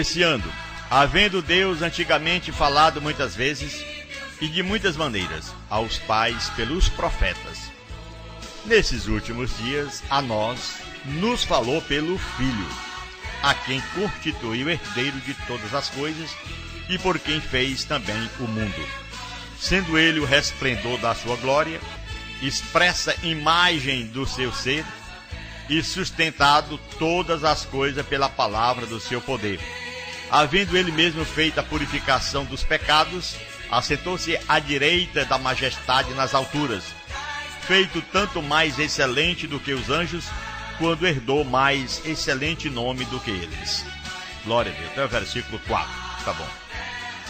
Iniciando, havendo Deus antigamente falado muitas vezes e de muitas maneiras aos pais pelos profetas, nesses últimos dias a nós nos falou pelo Filho, a quem constituiu herdeiro de todas as coisas e por quem fez também o mundo, sendo ele o resplendor da sua glória, expressa imagem do seu ser, e sustentado todas as coisas pela palavra do seu poder. Havendo ele mesmo feito a purificação dos pecados, assentou-se à direita da majestade nas alturas, feito tanto mais excelente do que os anjos, quando herdou mais excelente nome do que eles. Glória a Deus. Até o versículo 4. Tá bom.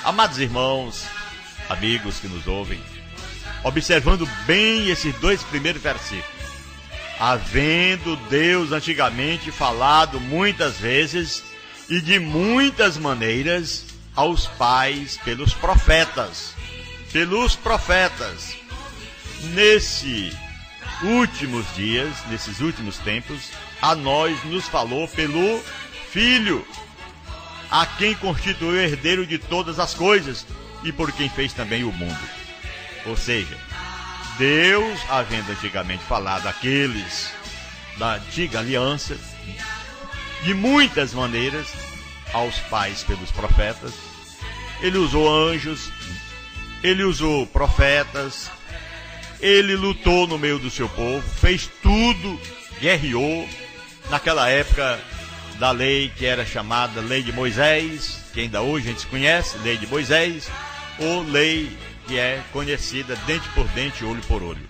Amados irmãos, amigos que nos ouvem, observando bem esses dois primeiros versículos. Havendo Deus antigamente falado muitas vezes e de muitas maneiras aos pais pelos profetas. Pelos profetas. Nesses últimos dias, nesses últimos tempos, a nós nos falou pelo Filho, a quem constituiu herdeiro de todas as coisas e por quem fez também o mundo. Ou seja, Deus, havendo antigamente falado àqueles da antiga aliança, de muitas maneiras, aos pais pelos profetas, ele usou anjos, ele usou profetas, ele lutou no meio do seu povo, fez tudo, guerreou, naquela época da lei que era chamada Lei de Moisés, que ainda hoje a gente conhece, Lei de Moisés, ou lei que é conhecida dente por dente, olho por olho.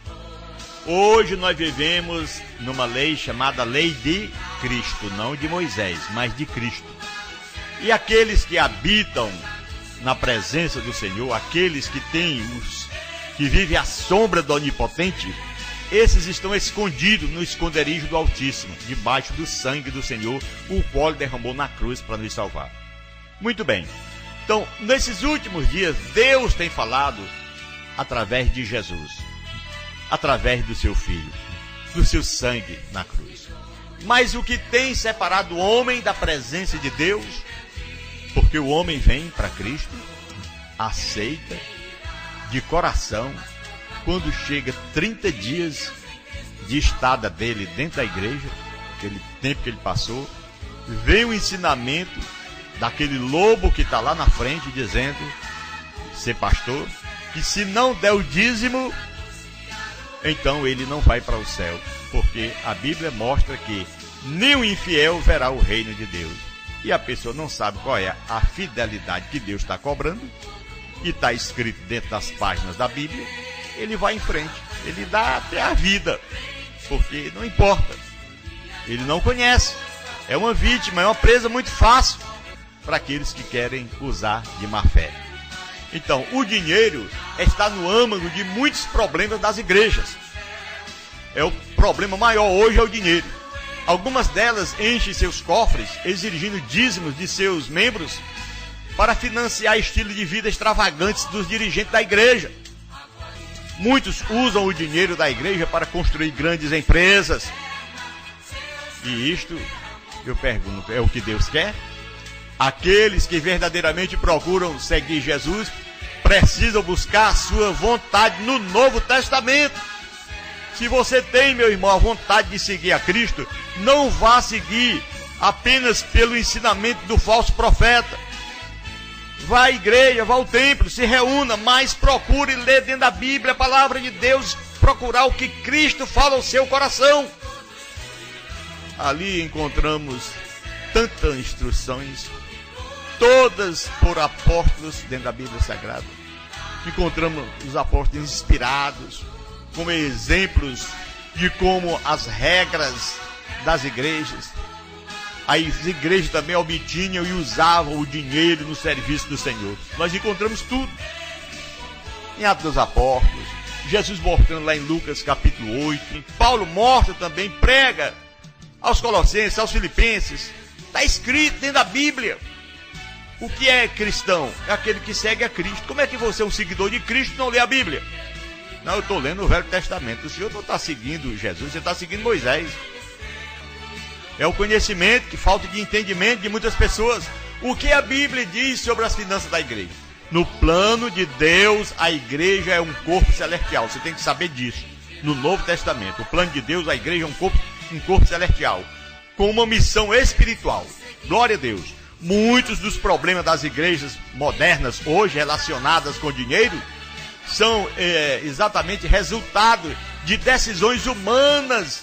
Hoje nós vivemos numa lei chamada Lei de Cristo, não de Moisés, mas de Cristo. E aqueles que habitam na presença do Senhor, aqueles que que vivem à sombra do Onipotente, esses estão escondidos no esconderijo do Altíssimo, debaixo do sangue do Senhor, o qual ele derramou na cruz para nos salvar. Muito bem. Então, nesses últimos dias, Deus tem falado através de Jesus, através do seu Filho, do seu sangue na cruz. Mas o que tem separado o homem da presença de Deus, porque o homem vem para Cristo, aceita de coração, quando chega 30 dias de estada dele dentro da igreja, aquele tempo que ele passou, vem o ensinamento daquele lobo que está lá na frente dizendo, ser pastor, que se não der o dízimo, então ele não vai para o céu, porque a Bíblia mostra que nem o infiel verá o reino de Deus. E a pessoa não sabe qual é a fidelidade que Deus está cobrando, e está escrito dentro das páginas da Bíblia, ele vai em frente, ele dá até a vida, porque não importa, ele não conhece, é uma vítima, é uma presa muito fácil para aqueles que querem usar de má fé. Então, o dinheiro está no âmago de muitos problemas das igrejas. O problema maior hoje é o dinheiro. Algumas delas enchem seus cofres exigindo dízimos de seus membros para financiar estilo de vida extravagantes dos dirigentes da igreja. Muitos usam o dinheiro da igreja para construir grandes empresas. E isto, eu pergunto, é o que Deus quer? Aqueles que verdadeiramente procuram seguir Jesus precisam buscar a sua vontade no Novo Testamento. Se você tem, meu irmão, a vontade de seguir a Cristo, não vá seguir apenas pelo ensinamento do falso profeta. Vá à igreja, vá ao templo, se reúna, mas procure ler dentro da Bíblia a palavra de Deus, procurar o que Cristo fala ao seu coração. Ali encontramos tantas instruções, todas por apóstolos dentro da Bíblia Sagrada. Encontramos os apóstolos inspirados, como exemplos de como as regras das igrejas. As igrejas também obtinham e usavam o dinheiro no serviço do Senhor. Nós encontramos tudo em Atos dos Apóstolos, Jesus mostrando lá em Lucas capítulo 8, Paulo mostra também, prega aos Colossenses, aos Filipenses. Está escrito dentro da Bíblia. O que é cristão? É aquele que segue a Cristo. Como é que você é um seguidor de Cristo e não lê a Bíblia? Não, eu estou lendo o Velho Testamento. O senhor não está seguindo Jesus, você está seguindo Moisés. É o conhecimento, que falta de entendimento de muitas pessoas. O que a Bíblia diz sobre as finanças da igreja? No plano de Deus, a igreja é um corpo celestial. Você tem que saber disso. No Novo Testamento, o plano de Deus, a igreja é um corpo celestial, com uma missão espiritual. Glória a Deus. Muitos dos problemas das igrejas modernas hoje relacionadas com dinheiro são exatamente resultado de decisões humanas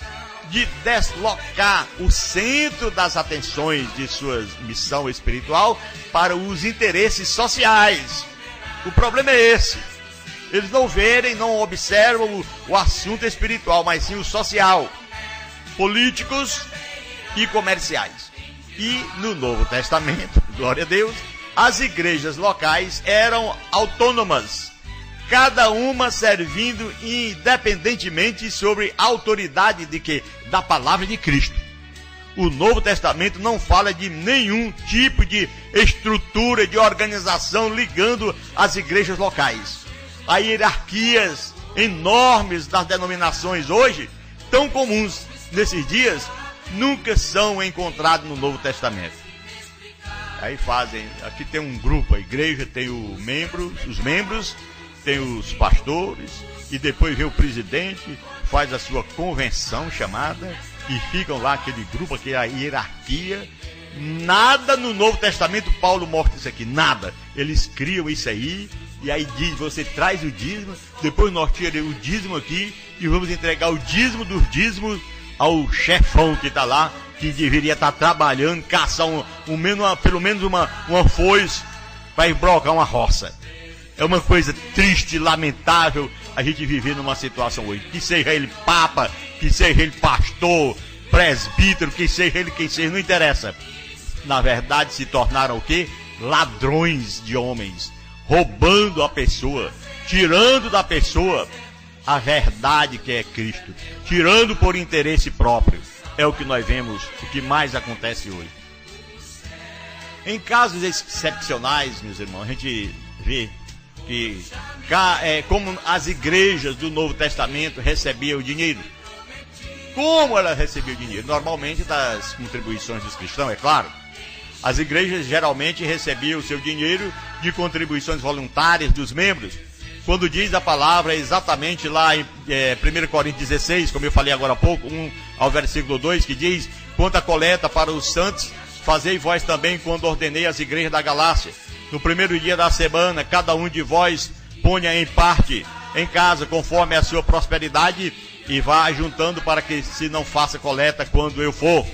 de deslocar o centro das atenções de sua missão espiritual para os interesses sociais. O problema é esse. Eles não verem, não observam o assunto espiritual, mas sim o social, políticos e comerciais. E no Novo Testamento, glória a Deus, as igrejas locais eram autônomas, cada uma servindo independentemente sobre a autoridade de quê? Da palavra de Cristo. O Novo Testamento não fala de nenhum tipo de estrutura, de organização ligando as igrejas locais. As hierarquias enormes das denominações hoje, tão comuns nesses dias, nunca são encontradas no Novo Testamento. Aí aqui tem um grupo, a igreja tem os membros, tem os pastores, e depois vem o presidente, faz a sua convenção chamada, e ficam lá aquele grupo, aquela hierarquia. Nada no Novo Testamento Paulo mostra isso aqui, nada. Eles criam isso aí, e aí diz, você traz o dízimo, depois nós tiramos o dízimo aqui, e vamos entregar o dízimo dos dízimos ao chefão que está lá, que deveria estar trabalhando, caçar pelo menos uma foice para embrocar uma roça. É uma coisa triste, lamentável a gente viver numa situação hoje. Que seja ele papa, que seja ele pastor, presbítero, que seja ele quem seja, não interessa. Na verdade se tornaram o quê? Ladrões de homens, roubando a pessoa, tirando da pessoa a verdade que é Cristo, tirando por interesse próprio. É o que nós vemos, o que mais acontece hoje. Em casos excepcionais, meus irmãos, a gente vê que como as igrejas do Novo Testamento recebiam o dinheiro. Como elas recebiam o dinheiro? Normalmente das contribuições dos cristãos, é claro. As igrejas geralmente recebiam o seu dinheiro de contribuições voluntárias dos membros. Quando diz a palavra exatamente lá em 1 Coríntios 16, como eu falei agora há pouco, 1 ao versículo 2, que diz: quanto à coleta para os santos, fazei vós também quando ordenei as igrejas da Galácia. No primeiro dia da semana, cada um de vós ponha em parte em casa, conforme a sua prosperidade, e vá juntando para que se não faça coleta quando eu for.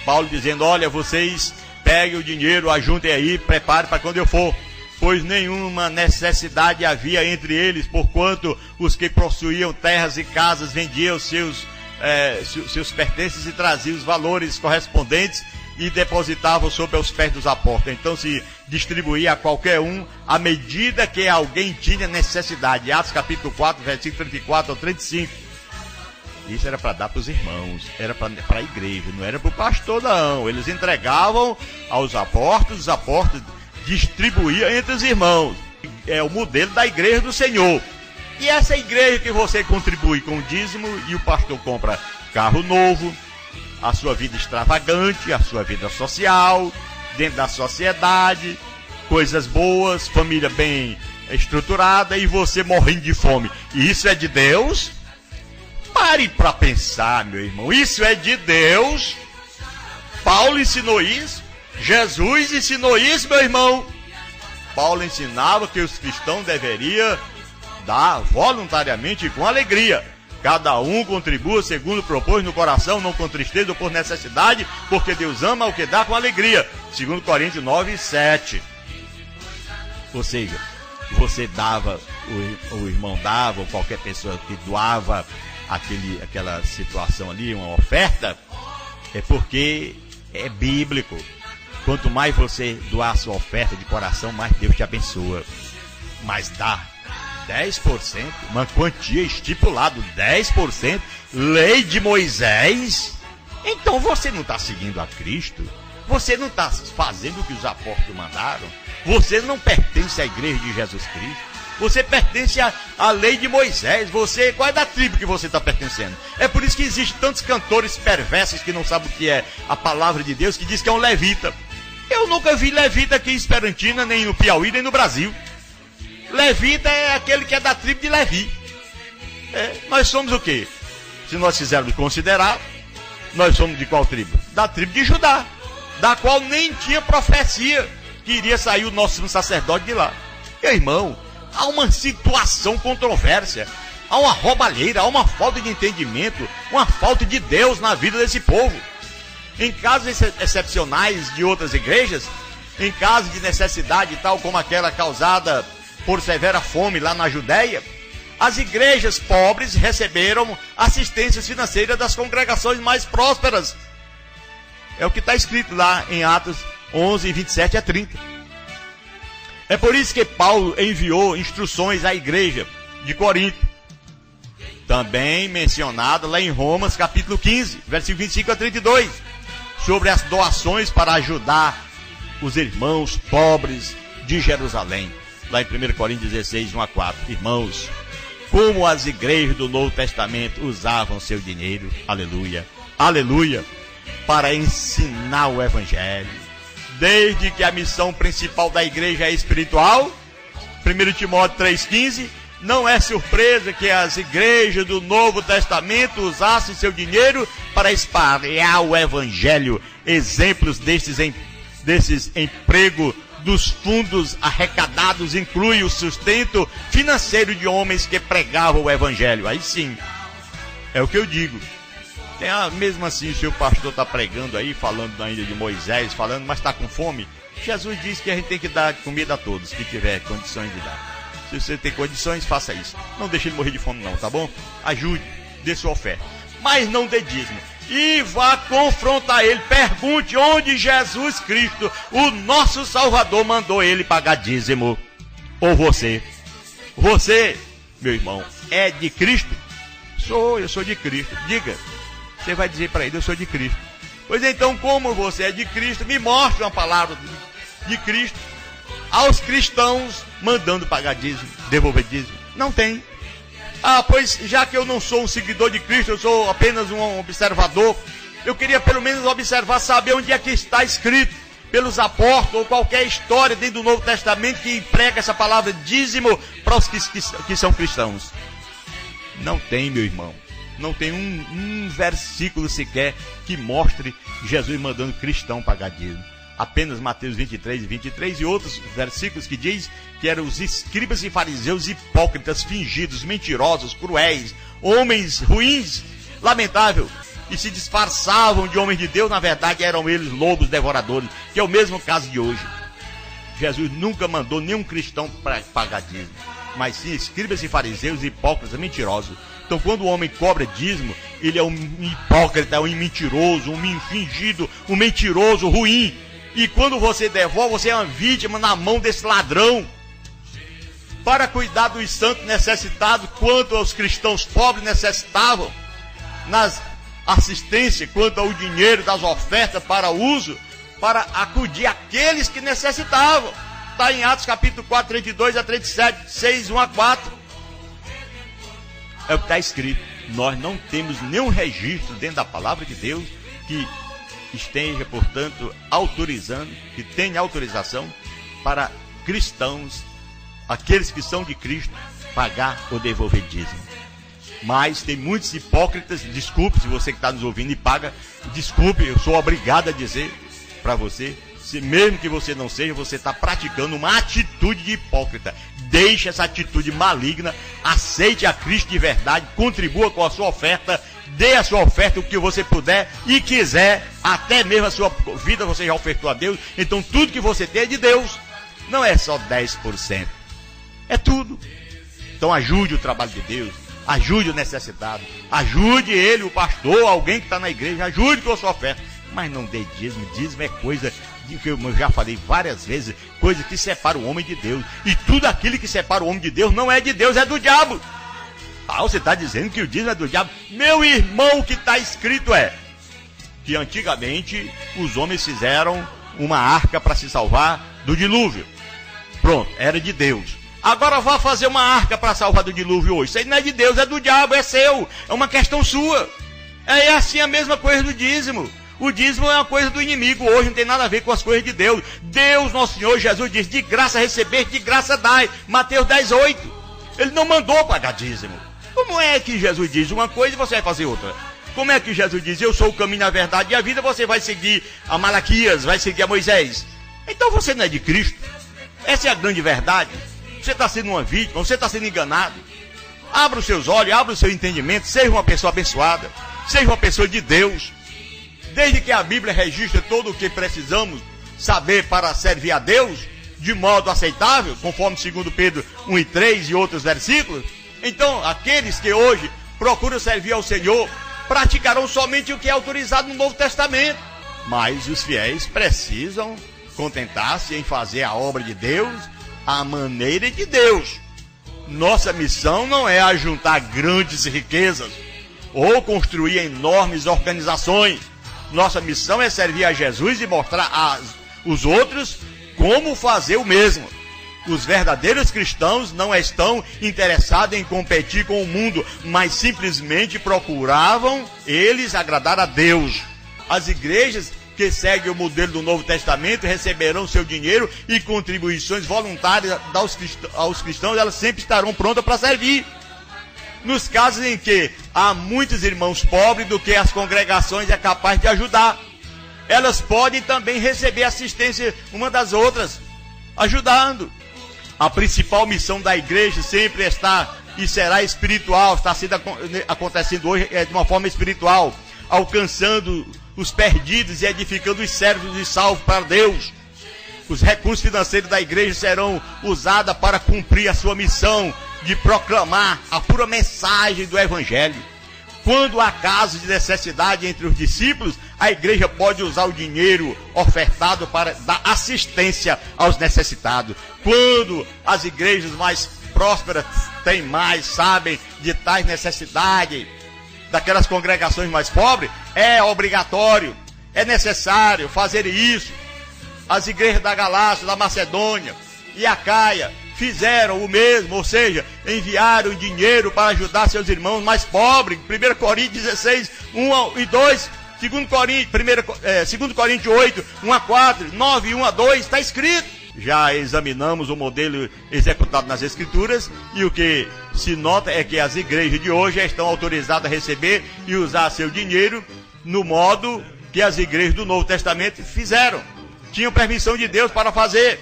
Paulo dizendo, olha, vocês peguem o dinheiro, ajuntem aí, preparem para quando eu for. Pois nenhuma necessidade havia entre eles, porquanto os que possuíam terras e casas vendiam seus pertences e traziam os valores correspondentes e depositavam sobre os pés dos apóstolos. Então se distribuía a qualquer um à medida que alguém tinha necessidade. Atos capítulo 4, versículo 34 ao 35. Isso era para dar para os irmãos, era para a igreja, não era para o pastor não. Eles entregavam aos apóstolos, os apóstolos distribuíam entre os irmãos. É o modelo da igreja do Senhor. E essa igreja que você contribui com o dízimo e o pastor compra carro novo, a sua vida extravagante, a sua vida social, dentro da sociedade, coisas boas, família bem estruturada e você morrendo de fome. E isso é de Deus? Pare para pensar, meu irmão. Isso é de Deus? Paulo ensinou isso? Jesus ensinou isso, meu irmão? Paulo ensinava que os cristãos deveriam dar voluntariamente e com alegria. Cada um contribua segundo propôs no coração, não com tristeza ou por necessidade, porque Deus ama o que dá com alegria. 2 Coríntios 9, 7. Ou seja, você dava, o irmão dava, ou qualquer pessoa que doava aquela situação ali, uma oferta, é porque é bíblico. Quanto mais você doar a sua oferta de coração, mais Deus te abençoa. Mas dá 10%, uma quantia estipulada, 10%, lei de Moisés. Então você não está seguindo a Cristo, você não está fazendo o que os apóstolos mandaram, você não pertence à igreja de Jesus Cristo, você pertence à lei de Moisés. Qual é da tribo que você está pertencendo? É por isso que existem tantos cantores perversos que não sabem o que é a palavra de Deus, que diz que é um levita. Eu nunca vi levita aqui em Esperantina, nem no Piauí, nem no Brasil. Levita é aquele que é da tribo de Levi. Nós somos o quê? Se nós quisermos considerar, nós somos de qual tribo? Da tribo de Judá, da qual nem tinha profecia que iria sair o nosso sacerdote de lá. Meu irmão, há uma situação controvérsia, há uma roubalheira, há uma falta de entendimento, uma falta de Deus na vida desse povo. Em casos excepcionais de outras igrejas, em casos de necessidade tal como aquela causada por severa fome lá na Judéia, as igrejas pobres receberam assistências financeiras das congregações mais prósperas. É o que está escrito lá em Atos 11, 27 a 30. É por isso que Paulo enviou instruções à igreja de Corinto, também mencionada lá em Romanos capítulo 15, versículo 25 a 32, sobre as doações para ajudar os irmãos pobres de Jerusalém. Lá em 1 Coríntios 16, 1 a 4. Irmãos, como as igrejas do Novo Testamento usavam seu dinheiro, aleluia, aleluia, para ensinar o Evangelho. Desde que a missão principal da igreja é espiritual, 1 Timóteo 3,15, não é surpresa que as igrejas do Novo Testamento usassem seu dinheiro para espalhar o Evangelho. Exemplos desses empregos dos fundos arrecadados inclui o sustento financeiro de homens que pregavam o Evangelho. Aí sim, é o que eu digo. Mesmo assim, o seu pastor está pregando aí, falando ainda de Moisés, falando, mas está com fome. Jesus disse que a gente tem que dar comida a todos que tiver condições de dar. Se você tem condições, faça isso. Não deixe ele morrer de fome não, tá bom? Ajude, dê sua oferta. Mas não dê dízimo. E vá confrontar ele. Pergunte onde Jesus Cristo, o nosso Salvador, mandou ele pagar dízimo. Ou você, meu irmão, é de Cristo? Eu sou de Cristo. Diga. Você vai dizer para ele, eu sou de Cristo. Pois então, como você é de Cristo, me mostre uma palavra de Cristo aos cristãos mandando pagar dízimo, devolver dízimo. Não tem. Pois já que eu não sou um seguidor de Cristo, eu sou apenas um observador, eu queria pelo menos observar, saber onde é que está escrito pelos apóstolos ou qualquer história dentro do Novo Testamento que emprega essa palavra dízimo para os que são cristãos. Não tem, meu irmão. Não tem um versículo sequer que mostre Jesus mandando cristão pagar dízimo. Apenas Mateus 23 e 23 e outros versículos que diz que eram os escribas e fariseus hipócritas, fingidos, mentirosos, cruéis, homens ruins, lamentável, e se disfarçavam de homens de Deus, na verdade eram eles lobos devoradores, que é o mesmo caso de hoje. Jesus nunca mandou nenhum cristão para pagar dízimo, mas sim escribas e fariseus hipócritas, mentirosos. Então, quando o homem cobra dízimo, ele é um hipócrita, um mentiroso, um fingido, um mentiroso, ruim. E quando você devolve, você é uma vítima na mão desse ladrão. Para cuidar dos santos necessitados, quanto aos cristãos pobres necessitavam, nas assistências, quanto ao dinheiro das ofertas para uso, para acudir aqueles que necessitavam. Está em Atos capítulo 4, 32 a 37, 6, 1 a 4. É o que está escrito. Nós não temos nenhum registro dentro da palavra de Deus que esteja, portanto, autorizando, que tenha autorização para cristãos, aqueles que são de Cristo, pagar ou devolver dízimo. Mas tem muitos hipócritas, desculpe se você que está nos ouvindo e paga, desculpe, eu sou obrigado a dizer para você, se mesmo que você não seja, você está praticando uma atitude de hipócrita. Deixe essa atitude maligna, aceite a Cristo de verdade, contribua com a sua oferta, dê a sua oferta o que você puder e quiser, até mesmo a sua vida você já ofertou a Deus, então tudo que você tem é de Deus, não é só 10%, é tudo. Então ajude o trabalho de Deus, ajude o necessitado, ajude ele, o pastor, alguém que está na igreja, ajude com a sua oferta, mas não dê dízimo. Dízimo é coisa de que eu já falei várias vezes, coisa que separa o homem de Deus, e tudo aquilo que separa o homem de Deus não é de Deus, é do diabo. Você está dizendo que o dízimo é do diabo? Meu irmão, o que está escrito é que antigamente os homens fizeram uma arca para se salvar do dilúvio. Pronto, era de Deus. Agora vá fazer uma arca para salvar do dilúvio hoje. Isso aí não é de Deus, é do diabo, é seu. É uma questão sua. É assim a mesma coisa do dízimo. O dízimo é uma coisa do inimigo hoje, não tem nada a ver com as coisas de Deus. Deus, nosso Senhor Jesus, diz: de graça receber, de graça dai. Mateus 10:8. Ele não mandou pagar dízimo. Como é que Jesus diz uma coisa e você vai fazer outra? Como é que Jesus diz: eu sou o caminho, a verdade e a vida, você vai seguir a Malaquias, vai seguir a Moisés? Então você não é de Cristo. Essa é a grande verdade. Você está sendo uma vítima, você está sendo enganado. Abra os seus olhos, abra o seu entendimento, seja uma pessoa abençoada, seja uma pessoa de Deus. Desde que a Bíblia registra tudo o que precisamos saber para servir a Deus, de modo aceitável, conforme 2 Pedro 1:3 e outros versículos, então aqueles que hoje procuram servir ao Senhor, praticarão somente o que é autorizado no Novo Testamento. Mas os fiéis precisam contentar-se em fazer a obra de Deus à maneira de Deus. Nossa missão não é ajuntar grandes riquezas ou construir enormes organizações. Nossa missão é servir a Jesus e mostrar aos outros como fazer o mesmo. Os verdadeiros cristãos não estão interessados em competir com o mundo, mas simplesmente procuravam eles agradar a Deus. As igrejas que seguem o modelo do Novo Testamento receberão seu dinheiro e contribuições voluntárias aos cristãos, elas sempre estarão prontas para servir. Nos casos em que há muitos irmãos pobres do que as congregações é capaz de ajudar, elas podem também receber assistência uma das outras, ajudando. A principal missão da igreja sempre está e será espiritual, está acontecendo hoje de uma forma espiritual, alcançando os perdidos e edificando os servos e salvos para Deus. Os recursos financeiros da igreja serão usados para cumprir a sua missão de proclamar a pura mensagem do Evangelho. Quando há casos de necessidade entre os discípulos, a igreja pode usar o dinheiro ofertado para dar assistência aos necessitados. Quando as igrejas mais prósperas têm mais, sabem de tais necessidades daquelas congregações mais pobres, é obrigatório, é necessário fazer isso. As igrejas da Galácia, da Macedônia e Acaia fizeram o mesmo, ou seja, enviaram dinheiro para ajudar seus irmãos mais pobres. 1 Coríntios 16, 1 e 2, 2 Coríntios 8, 1 a 4, 9, 1 a 2, está escrito. Já examinamos o modelo executado nas Escrituras e o que se nota é que as igrejas de hoje estão autorizadas a receber e usar seu dinheiro no modo que as igrejas do Novo Testamento fizeram. Tinham permissão de Deus para fazer.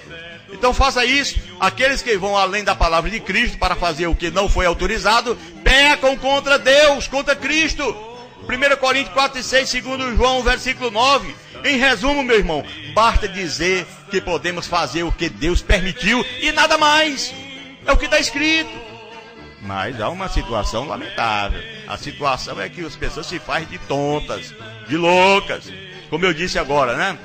Então faça isso. Aqueles que vão além da palavra de Cristo para fazer o que não foi autorizado, pecam contra Deus, contra Cristo. 1 Coríntios 4 e 6, 2 João, versículo 9. Em resumo, meu irmão, basta dizer que podemos fazer o que Deus permitiu e nada mais. É o que está escrito. Mas há uma situação lamentável. A situação é que as pessoas se fazem de tontas, de loucas. Como eu disse agora, né?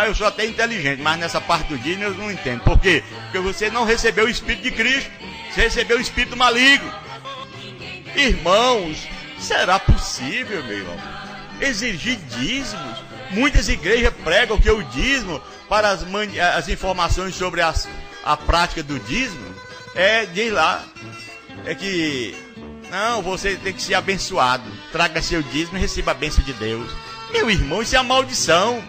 Eu sou até inteligente, mas nessa parte do dízimo eu não entendo. Por quê? Porque você não recebeu o Espírito de Cristo. Você recebeu o Espírito maligno. Irmãos, será possível, meu irmão, exigir dízimos? Muitas igrejas pregam que o dízimo, para as informações sobre a prática do dízimo, diz lá, é que, não, você tem que ser abençoado. Traga seu dízimo e receba a bênção de Deus. Meu irmão, isso é a maldição.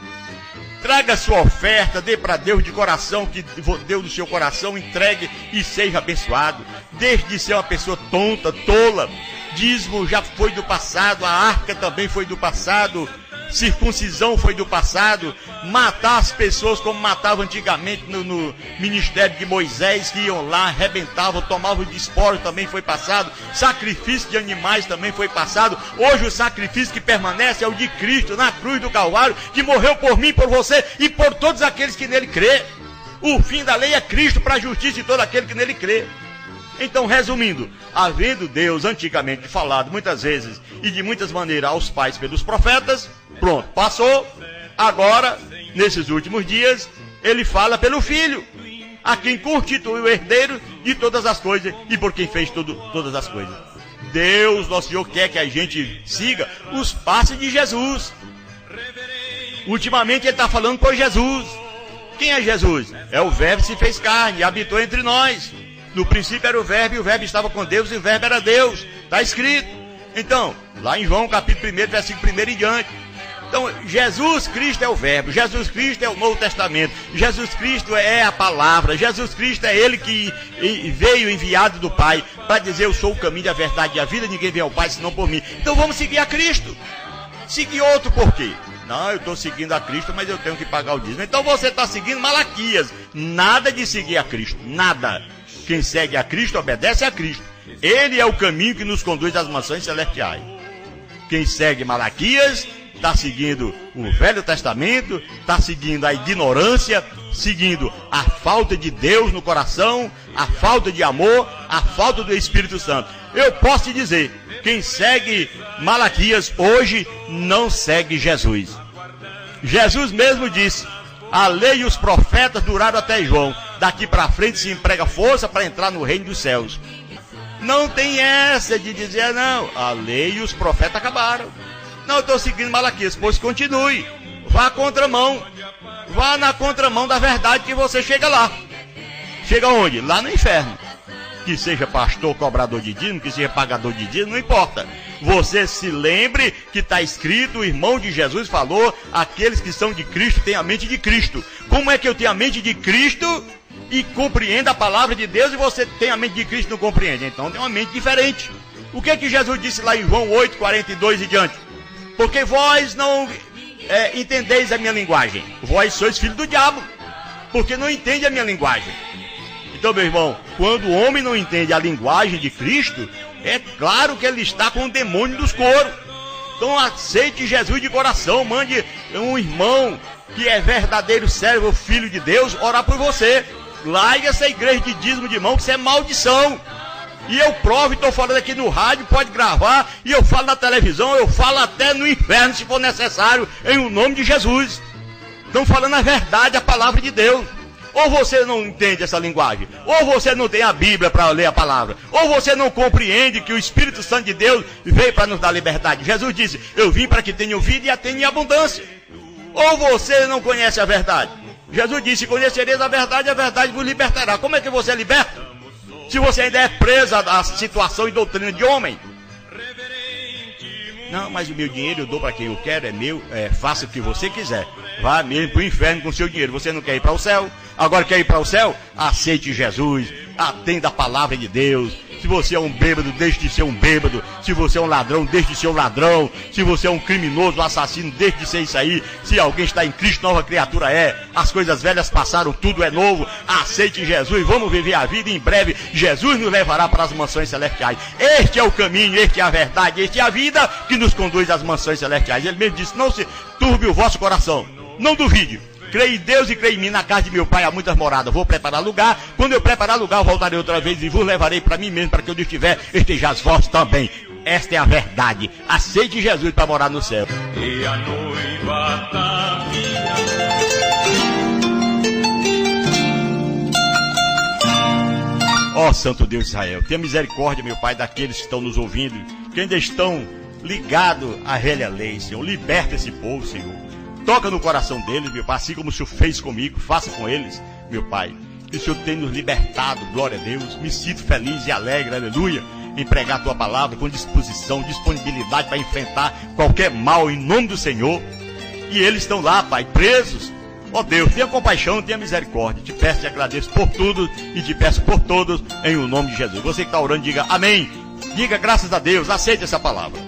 Traga sua oferta, dê para Deus de coração, que Deus do seu coração, entregue e seja abençoado. Deixe de ser uma pessoa tonta, tola. Dízimo já foi do passado, a arca também foi do passado, circuncisão foi do passado, matar as pessoas como matavam antigamente no ministério de Moisés, que iam lá, arrebentavam, tomavam de espólio, também foi passado, sacrifício de animais também foi passado. Hoje o sacrifício que permanece é o de Cristo na cruz do Calvário, que morreu por mim, por você e por todos aqueles que nele crê. O fim da lei é Cristo para a justiça de todo aquele que nele crê. Então, resumindo, havendo Deus antigamente falado muitas vezes e de muitas maneiras aos pais pelos profetas, pronto, passou. Agora, nesses últimos dias, ele fala pelo Filho, a quem constituiu o herdeiro de todas as coisas e por quem fez todas as coisas. Deus, nosso Senhor, quer que a gente siga os passos de Jesus. Ultimamente ele está falando por Jesus. Quem é Jesus? É o Verbo que se fez carne e habitou entre nós. No princípio era o Verbo, e o Verbo estava com Deus, e o Verbo era Deus. Está escrito. Então, lá em João, capítulo 1, versículo 1 em diante. Então, Jesus Cristo é o Verbo, Jesus Cristo é o Novo Testamento, Jesus Cristo é a palavra, Jesus Cristo é Ele que veio enviado do Pai para dizer: eu sou o caminho, a verdade e a vida, ninguém vem ao Pai senão por mim. Então vamos seguir a Cristo. Seguir outro por quê? Não, eu estou seguindo a Cristo, mas eu tenho que pagar o dízimo. Então você está seguindo Malaquias. Nada de seguir a Cristo, nada. Quem segue a Cristo obedece a Cristo. Ele é o caminho que nos conduz às mansões celestiais. Quem segue Malaquias está seguindo o Velho Testamento, está seguindo a ignorância, seguindo a falta de Deus no coração, a falta de amor, a falta do Espírito Santo. Eu posso te dizer, quem segue Malaquias hoje não segue Jesus. Jesus mesmo disse: a lei e os profetas duraram até João. Daqui para frente se emprega força para entrar no reino dos céus. Não tem essa de dizer: não, a lei e os profetas acabaram. Não, eu estou seguindo Malaquias. Pois continue. Vá à contramão. Vá na contramão da verdade que você chega lá. Chega onde? Lá no inferno. Que seja pastor, cobrador de dízimo, que seja pagador de dízimo, não importa. Você se lembre que está escrito, o irmão de Jesus falou: aqueles que são de Cristo têm a mente de Cristo. Como é que eu tenho a mente de Cristo e compreendo a palavra de Deus, e você tem a mente de Cristo e não compreende? Então tem uma mente diferente. O que é que Jesus disse lá em João 8, 42 e diante? Porque vós não entendeis a minha linguagem. Vós sois filhos do diabo, porque não entende a minha linguagem. Então, meu irmão, quando o homem não entende a linguagem de Cristo, é claro que ele está com o demônio dos coros. Então aceite Jesus de coração, mande um irmão que é verdadeiro servo, filho de Deus, orar por você. Largue essa igreja de dízimo de mão, que isso é maldição. E eu provo, estou falando aqui no rádio, pode gravar, e eu falo na televisão, eu falo até no inferno, se for necessário, em o nome de Jesus. Estão falando a verdade, a palavra de Deus. Ou você não entende essa linguagem, ou você não tem a Bíblia para ler a palavra, ou você não compreende que o Espírito Santo de Deus veio para nos dar liberdade. Jesus disse: eu vim para que tenham vida e a tenham em abundância. Ou você não conhece a verdade. Jesus disse: conhecereis a verdade vos libertará. Como é que você é liberta? Se você ainda é presa à situação e doutrina de homem. Não, mas o meu dinheiro eu dou para quem eu quero, é meu, faça o que você quiser. Vá mesmo para o inferno com o seu dinheiro. Você não quer ir para o céu? Agora quer ir para o céu? Aceite Jesus, atenda a palavra de Deus. Se você é um bêbado, deixe de ser um bêbado. Se você é um ladrão, deixe de ser um ladrão. Se você é um criminoso, um assassino, deixe de ser isso aí. Se alguém está em Cristo, nova criatura é. As coisas velhas passaram, tudo é novo. Aceite Jesus, vamos viver a vida. Em breve, Jesus nos levará para as mansões celestiais. Este é o caminho, este é a verdade, este é a vida que nos conduz às mansões celestiais. Ele mesmo disse: não se turbe o vosso coração. Não duvide. Creia em Deus e creia em mim. Na casa de meu pai há muitas moradas. Vou preparar lugar. Quando eu preparar lugar, voltarei outra vez e vos levarei para mim mesmo, para que onde eu estiver, estejais vós também. Esta é a verdade. Aceite Jesus para morar no céu. E a noiva tá Ó Santo Deus de Israel, tenha misericórdia, meu Pai, daqueles que estão nos ouvindo, que ainda estão ligados à velha lei, Senhor. Liberta esse povo, Senhor. Toca no coração deles, meu Pai, assim como o Senhor fez comigo, faça com eles, meu Pai. Que o Senhor tem nos libertado, glória a Deus. Me sinto feliz e alegre, aleluia, em pregar a Tua palavra com disposição, disponibilidade para enfrentar qualquer mal em nome do Senhor. E eles estão lá, Pai, presos. Ó Deus, tenha compaixão, tenha misericórdia. Te peço e te agradeço por tudo e te peço por todos, em o nome de Jesus. Você que está orando, diga amém. Diga graças a Deus, aceite essa palavra.